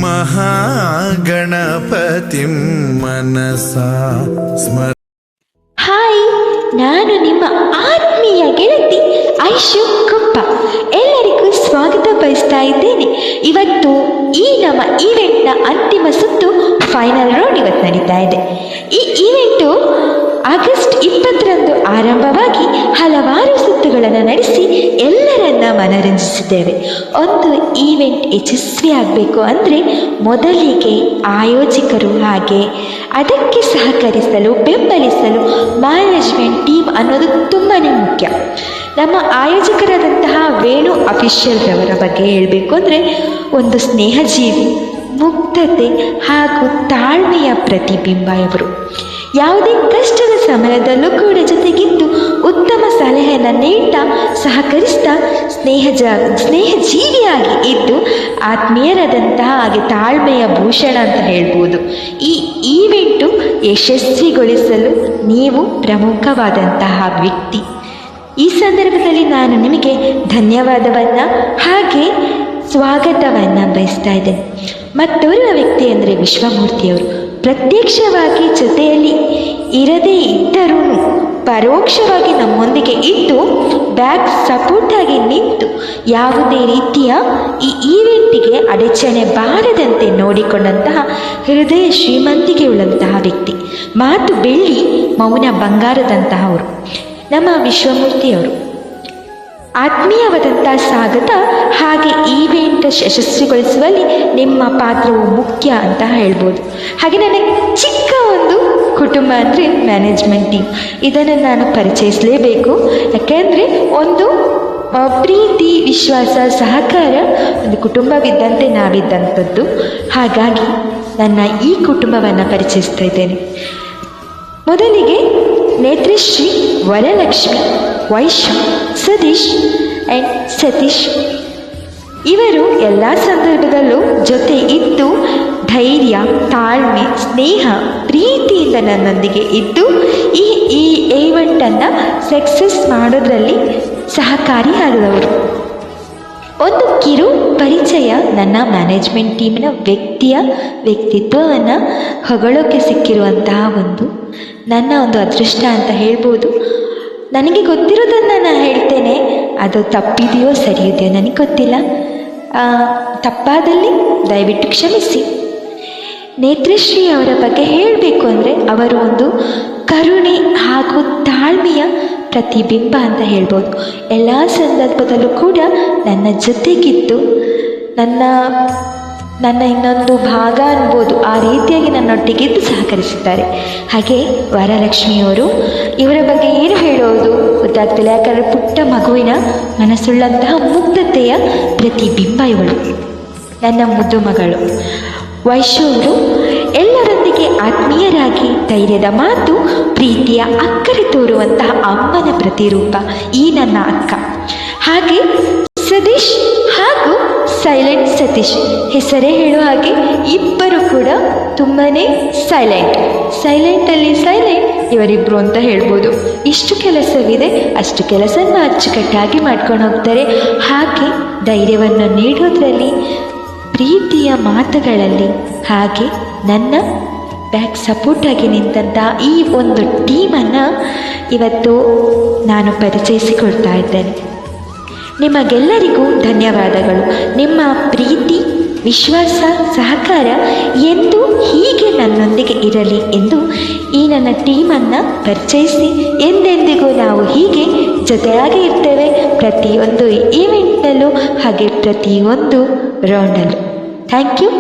ಮಹಾಗಣಪತಿಂ ಮನಸಾ ಸ್ಮರ. Hi, ನಾನು ನಿಮ್ಮ ಆತ್ಮೀಯ ಗೆಳತಿ ಐಶು ಕುಪ್ಪ. ಎಲ್ಲರಿಗೂ ಸ್ವಾಗತ ಬಯಸ್ತಾ ಇದ್ದೇನೆ. ಇವತ್ತು ಈ ನಮ್ಮ ಈವೆಂಟ್ನ ಅಂತಿಮ ಸುತ್ತು, ಫೈನಲ್ ರೌಂಡ್ ಇವತ್ತು ನಡೀತಾ ಇದೆ. ಈ ಈವೆಂಟು ಆಗಸ್ಟ್ 20ರಂದು ಆರಂಭವಾಗಿ ಹಲವಾರು ಸುತ್ತುಗಳನ್ನು ನಡೆಸಿ ಎಲ್ಲರನ್ನ ಮನರಂಜಿಸಿದ್ದೇವೆ. ಒಂದು ಈವೆಂಟ್ ಯಶಸ್ವಿಯಾಗಬೇಕು ಅಂದರೆ ಮೊದಲಿಗೆ ಆಯೋಜಕರು ಹಾಗೆ ಅದಕ್ಕೆ ಸಹಕರಿಸಲು ಬೆಂಬಲಿಸಲು ಮ್ಯಾನೇಜ್ಮೆಂಟ್ ಟೀಮ್ ಅನ್ನೋದು ತುಂಬಾ ಮುಖ್ಯ. ನಮ್ಮ ಆಯೋಜಕರಾದಂತಹ ವೇಣು ಅಫಿಷಿಯಲ್ ರವರ ಬಗ್ಗೆ ಹೇಳಬೇಕು ಅಂದರೆ ಒಂದು ಸ್ನೇಹಜೀವಿ, ಮುಗ್ಧತೆ ಹಾಗೂ ತಾಳ್ಮೆಯ ಪ್ರತಿಬಿಂಬ ಇವರು. ಯಾವುದೇ ಕಷ್ಟದ ಸಮಯದಲ್ಲೂ ಕೂಡ ಜೊತೆಗಿದ್ದು ಉತ್ತಮ ಸಲಹೆಯನ್ನು ನೀಡ್ತಾ ಸಹಕರಿಸ್ತಾ ಸ್ನೇಹಜೀವಿಯಾಗಿ ಇದ್ದು ಆತ್ಮೀಯರಾದಂತಹ ಹಾಗೆ ತಾಳ್ಮೆಯ ಭೂಷಣ ಅಂತ ಹೇಳ್ಬೋದು. ಈ ಈವೆಂಟು ಯಶಸ್ವಿಗೊಳಿಸಲು ನೀವು ಪ್ರಮುಖವಾದಂತಹ ವ್ಯಕ್ತಿ. ಈ ಸಂದರ್ಭದಲ್ಲಿ ನಾನು ನಿಮಗೆ ಧನ್ಯವಾದವನ್ನು ಹಾಗೆ ಸ್ವಾಗತವನ್ನು ಬಯಸ್ತಾ ಇದ್ದೇನೆ. ಮತ್ತೋರ್ವ ವ್ಯಕ್ತಿ ಅಂದರೆ ವಿಶ್ವಮೂರ್ತಿಯವರು. ಪ್ರತ್ಯಕ್ಷವಾಗಿ ಜೊತೆಯಲ್ಲಿ ಇರದೇ ಇದ್ದರೂ ಪರೋಕ್ಷವಾಗಿ ನಮ್ಮೊಂದಿಗೆ ಇದ್ದು ಬ್ಯಾಕ್ ಸಪೋರ್ಟಾಗಿ ನಿಂತು ಯಾವುದೇ ರೀತಿಯ ಈ ಈವೆಂಟಿಗೆ ಅಡಚಣೆ ಬಾರದಂತೆ ನೋಡಿಕೊಂಡಂತಹ ಹೃದಯ ಶ್ರೀಮಂತಿಕೆ ಉಳ್ಳಂತಹ ವ್ಯಕ್ತಿ. ಮಾತು ಬೆಳ್ಳಿ, ಮೌನ ಬಂಗಾರದಂತಹವರು ನಮ್ಮ ವಿಶ್ವಮೂರ್ತಿಯವರು. ಆತ್ಮೀಯವಾದಂಥ ಸ್ವಾಗತ ಹಾಗೆ ಈವೆಂಟ್ ಯಶಸ್ವಿಗೊಳಿಸುವಲ್ಲಿ ನಿಮ್ಮ ಪಾತ್ರವು ಮುಖ್ಯ ಅಂತ ಹೇಳ್ಬೋದು. ಹಾಗೆ ನನಗೆ ಚಿಕ್ಕ ಒಂದು ಕುಟುಂಬ ಅಂದರೆ ಮ್ಯಾನೇಜ್ಮೆಂಟ್ ಟೀಮ್. ಇದನ್ನು ನಾನು ಪರಿಚಯಿಸಲೇಬೇಕು. ಯಾಕೆಂದರೆ ಒಂದು ಪ್ರೀತಿ, ವಿಶ್ವಾಸ, ಸಹಕಾರ ಒಂದು ಕುಟುಂಬವಿದ್ದಂತೆ ನಾವಿದ್ದಂಥದ್ದು. ಹಾಗಾಗಿ ನನ್ನ ಈ ಕುಟುಂಬವನ್ನು ಪರಿಚಯಿಸ್ತಾ ಇದ್ದೇನೆ. ಮೊದಲಿಗೆ ನೇತ್ರಶ್ರೀ, ವರಲಕ್ಷ್ಮಿ, ವೈಶು, ಸತೀಶ್ ಆ್ಯಂಡ್ ಸತೀಶ್. ಇವರು ಎಲ್ಲ ಸಂದರ್ಭದಲ್ಲೂ ಜೊತೆ ಇದ್ದು ಧೈರ್ಯ, ತಾಳ್ಮೆ, ಸ್ನೇಹ, ಪ್ರೀತಿಯಿಂದ ನನ್ನೊಂದಿಗೆ ಇದ್ದು ಈ ಈವೆಂಟನ್ನು ಸಕ್ಸಸ್ ಮಾಡೋದ್ರಲ್ಲಿ ಸಹಕಾರಿಯಾದವರು. ಒಂದು ಕಿರು ಪರಿಚಯ. ನನ್ನ ಮ್ಯಾನೇಜ್ಮೆಂಟ್ ಟೀಮಿನ ವ್ಯಕ್ತಿತ್ವವನ್ನು ಹೊಗಳೋಕ್ಕೆ ಸಿಕ್ಕಿರುವಂತಹ ನನ್ನ ಒಂದು ಅದೃಷ್ಟ ಅಂತ ಹೇಳ್ಬೋದು. ನನಗೆ ಗೊತ್ತಿರೋದನ್ನು ನಾನು ಹೇಳ್ತೇನೆ, ಅದು ತಪ್ಪಿದೆಯೋ ಸರಿಯಿದೆಯೋ ನನಗೆ ಗೊತ್ತಿಲ್ಲ. ತಪ್ಪಾದಲ್ಲಿ ದಯವಿಟ್ಟು ಕ್ಷಮಿಸಿ. ನೇತ್ರಶ್ರೀ ಅವರ ಬಗ್ಗೆ ಹೇಳಬೇಕು ಅಂದರೆ ಅವರು ಒಂದು ಕರುಣೆ ಹಾಗೂ ತಾಳ್ಮೆಯ ಪ್ರತಿಬಿಂಬ ಅಂತ ಹೇಳ್ಬೋದು. ಎಲ್ಲ ಸಂದರ್ಭದಲ್ಲೂ ಕೂಡ ನನ್ನ ಜೊತೆಗಿದ್ದು ನನ್ನ ಇನ್ನೊಂದು ಭಾಗ ಅನ್ಬೋದು, ಆ ರೀತಿಯಾಗಿ ನನ್ನೊಟ್ಟಿಗಿದ್ದು ಸಹಕರಿಸಿದ್ದಾರೆ. ಹಾಗೆ ವರಲಕ್ಷ್ಮಿಯವರು, ಇವರ ಬಗ್ಗೆ ಏನು ಹೇಳೋದು ಗೊತ್ತಾಗ್ತಿಲ್ಲ. ಯಾಕಂದರೆ ಪುಟ್ಟ ಮಗುವಿನ ಮನಸ್ಸುಳ್ಳಂತಹ ಮುಗ್ಧತೆಯ ಪ್ರತಿಬಿಂಬ ಇವಳು, ನನ್ನ ಮುದ್ದು ಮಗಳು. ವೈಶು ಅವರು ಎಲ್ಲರೊಂದಿಗೆ ಆತ್ಮೀಯರಾಗಿ ಧೈರ್ಯದ ಮಾತು, ಪ್ರೀತಿಯ ಅಕ್ಕರೆ ತೋರುವಂತಹ ಅಮ್ಮನ ಪ್ರತಿರೂಪ ಈ ನನ್ನ ಅಕ್ಕ. ಹಾಗೆ ಸತೀಶ್ ಹಾಗೂ ಸೈಲೆಂಟ್ ಸತೀಶ್, ಹೆಸರೇ ಹೇಳೋ ಹಾಗೆ ಇಬ್ಬರು ಕೂಡ ತುಂಬಾ ಸೈಲೆಂಟಲ್ಲಿ ಸೈಲೆಂಟ್ ಇವರಿಬ್ಬರು ಅಂತ ಹೇಳ್ಬೋದು. ಇಷ್ಟು ಕೆಲಸವಿದೆ, ಅಷ್ಟು ಕೆಲಸನ ಅಚ್ಚುಕಟ್ಟಾಗಿ ಮಾಡ್ಕೊಂಡು ಹೋಗ್ತಾರೆ. ಹಾಗೆ ಧೈರ್ಯವನ್ನು ನೀಡೋದ್ರಲ್ಲಿ, ಪ್ರೀತಿಯ ಮಾತುಗಳಲ್ಲಿ, ಹಾಗೆ ನನ್ನ ಬ್ಯಾಕ್ ಸಪೋರ್ಟಾಗಿ ನಿಂತಹ ಈ ಒಂದು ಟೀಮನ್ನು ಇವತ್ತು ನಾನು ಪರಿಚಯಿಸಿಕೊಳ್ತಾ ಇದ್ದೇನೆ. ನಿಮಗೆಲ್ಲರಿಗೂ ಧನ್ಯವಾದಗಳು. ನಿಮ್ಮ ಪ್ರೀತಿ, ವಿಶ್ವಾಸ, ಸಹಕಾರ ಎಂದು ಹೀಗೆ ನನ್ನೊಂದಿಗೆ ಇರಲಿ ಎಂದು ಈ ನನ್ನ ಟೀಮನ್ನು ಪರಿಚಯಿಸಿ ಎಂದೆಂದಿಗೂ ನಾವು ಹೀಗೆ ಜೊತೆಯಾಗಿ ಇರ್ತೇವೆ, ಪ್ರತಿಯೊಂದು ಈವೆಂಟ್ನಲ್ಲೂ ಹಾಗೆ ಪ್ರತಿಯೊಂದು ರೌಂಡಲ್ಲೂ. Thank you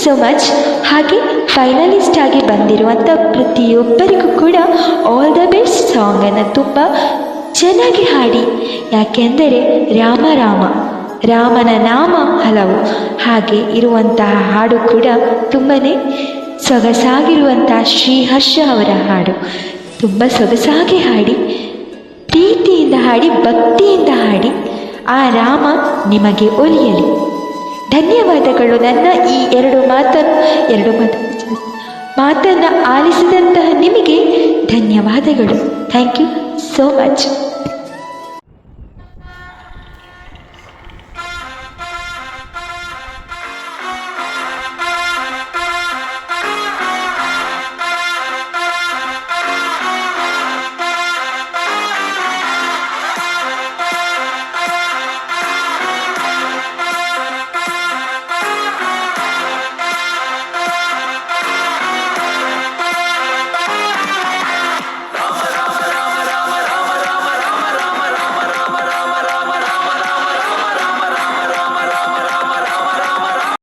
so much. ಹಾಗೆ ಫೈನಲಿಸ್ಟ್ ಆಗಿ ಬಂದಿರುವಂಥ ಪ್ರತಿಯೊಬ್ಬರಿಗೂ ಕೂಡ ಆಲ್ ದ ಬೆಸ್ಟ್. ಸಾಂಗನ್ನು ತುಂಬ ಚೆನ್ನಾಗಿ ಹಾಡಿ. ಯಾಕೆಂದರೆ ರಾಮನ ನಾಮ ಹಲವು, ಹಾಗೆ ಇರುವಂತಹ ಹಾಡು ಕೂಡ ತುಂಬಾ ಸೊಗಸಾಗಿರುವಂತಹ ಶ್ರೀಹರ್ಷ ಅವರ ಹಾಡು. ತುಂಬ ಸೊಗಸಾಗಿ ಹಾಡಿ, ಪ್ರೀತಿಯಿಂದ ಹಾಡಿ, ಭಕ್ತಿಯಿಂದ ಹಾಡಿ. ಆ ರಾಮ ನಿಮಗೆ ಒಲಿಯಲಿ. ಧನ್ಯವಾದಗಳು. ನನ್ನ ಈ ಎರಡು ಮಾತನ್ನು ಆಲಿಸಿದಂತಹ ನಿಮಗೆ ಧನ್ಯವಾದಗಳು. Thank you so much.